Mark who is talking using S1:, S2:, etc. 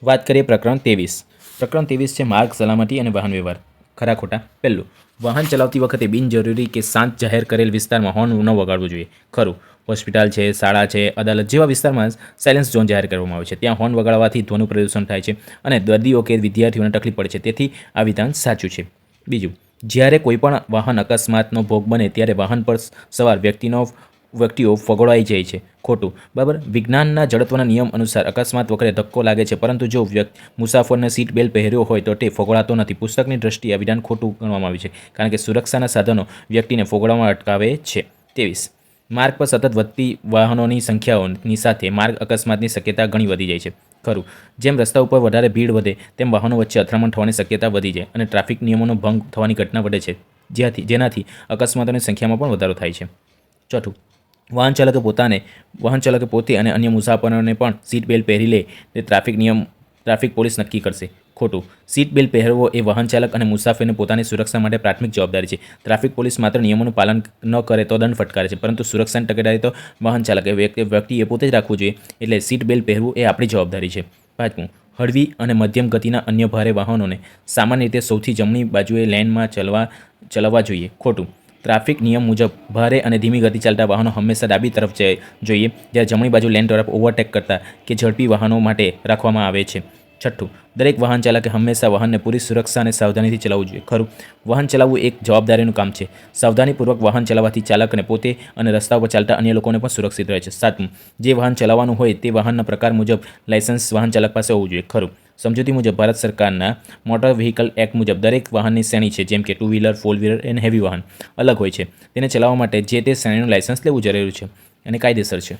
S1: વાત કરીએ પ્રકરણ 23. પ્રકરણ 23 છે માર્ગ સલામતી અને વાહન વ્યવહાર. ખરા ખોટા. પહેલું, વાહન ચલાવતી વખતે બિનજરૂરી કે શાંત જાહેર કરેલ વિસ્તારમાં હોર્ન ન વગાડવું જોઈએ. ખરું. હોસ્પિટલ છે, શાળા છે, અદાલત જેવા વિસ્તારમાં સાયલેન્સ ઝોન જાહેર કરવામાં આવે છે. ત્યાં હોર્ન વગાડવાથી ધ્વનિ પ્રદૂષણ થાય છે અને દર્દીઓ કે વિદ્યાર્થીઓને તકલીફ પડે છે. તેથી આ વિધાન સાચું છે. બીજું, જ્યારે કોઈપણ વાહન અકસ્માતનો ભોગ બને ત્યારે વાહન પર સવાર વ્યક્તિઓ ફગોળાઈ જાય છે. ખોટું. બરાબર. વિજ્ઞાનના જડત્વના નિયમ અનુસાર અકસ્માત વખતે ધક્કો લાગે છે, પરંતુ જો મુસાફરને સીટ બેલ્ટ પહેર્યો હોય તો તે ફગોળાતો નથી. પુસ્તકની દ્રષ્ટિએ આ વિધાન ખોટું ગણવામાં આવ્યું છે, કારણ કે સુરક્ષાના સાધનો વ્યક્તિને ફગોળવામાં અટકાવે છે. 23. માર્ગ પર સતત વધતી વાહનોની સંખ્યાઓની સાથે માર્ગ અકસ્માતની શક્યતા ઘણી વધી જાય છે. ખરું. જેમ રસ્તા ઉપર વધારે ભીડ વધે તેમ વાહનો વચ્ચે અથડામણ થવાની શક્યતા વધી જાય અને ટ્રાફિક નિયમોનો ભંગ થવાની ઘટના વધે છે, જેનાથી અકસ્માતોની સંખ્યામાં પણ વધારો થાય છે. ચોથું, વાહન ચાલકે પોતે અને અન્ય મુસાફરોને પણ સીટ બેલ્ટ પહેરી લે તે ટ્રાફિક પોલીસ નક્કી કરશે. ખોટું. સીટ બેલ્ટ પહેરવો એ વાહન ચાલક અને મુસાફરીને પોતાની સુરક્ષા માટે પ્રાથમિક જવાબદારી છે. ટ્રાફિક પોલીસ માત્ર નિયમોનું પાલન ન કરે તો દંડ ફટકારે છે, પરંતુ સુરક્ષાની તકેદારી તો વાહન ચાલકે વ્યક્તિએ પોતે જ રાખવું જોઈએ. એટલે સીટ બેલ્ટ પહેરવું એ આપણી જવાબદારી છે. પાંચમું, હળવી અને મધ્યમ ગતિના અન્ય ભારે વાહનોને સામાન્ય રીતે સૌથી જમણી બાજુએ લેનમાં ચલાવવા જોઈએ. ખોટું. ટ્રાફિક નિયમ મુજબ ભારે અને ધીમી ગતિ ચાલતા વાહનો હંમેશા ડાબી તરફ જોઈએ, જ્યારે જમણી બાજુ લેન તરફ ઓવરટેક કરતા કે ઝડપી વાહનો માટે રાખવામાં આવે છે. છઠ્ઠું, દરેક વાહન ચાલકે હંમેશા વાહનને પૂરી સુરક્ષા અને સાવધાનીથી ચલાવવું જોઈએ. ખરું. વાહન ચલાવવું એક જવાબદારીનું કામ છે. સાવધાનીપૂર્વક વાહન ચલાવવાથી ચાલકને પોતે અને રસ્તા પર ચાલતા અન્ય લોકોને પણ સુરક્ષિત રહે છે. સાતમું, જે વાહન ચલાવવાનું હોય તે વાહનના પ્રકાર મુજબ લાયસન્સ વાહન ચાલક પાસે હોવું જોઈએ. ખરું. સમજૂતી મુજબ ભારત સરકારના મોટર વ્હીકલ એક્ટ મુજબ દરેક વાહનની શ્રેણી છે, જેમ કે 2 વ્હીલર, 4 વ્હીલર અને હેવી વાહન અલગ હોય છે. તેને ચલાવવા માટે જે તે શ્રેણીનું લાયસન્સ લેવું જરૂરી છે અને કાયદેસર છે.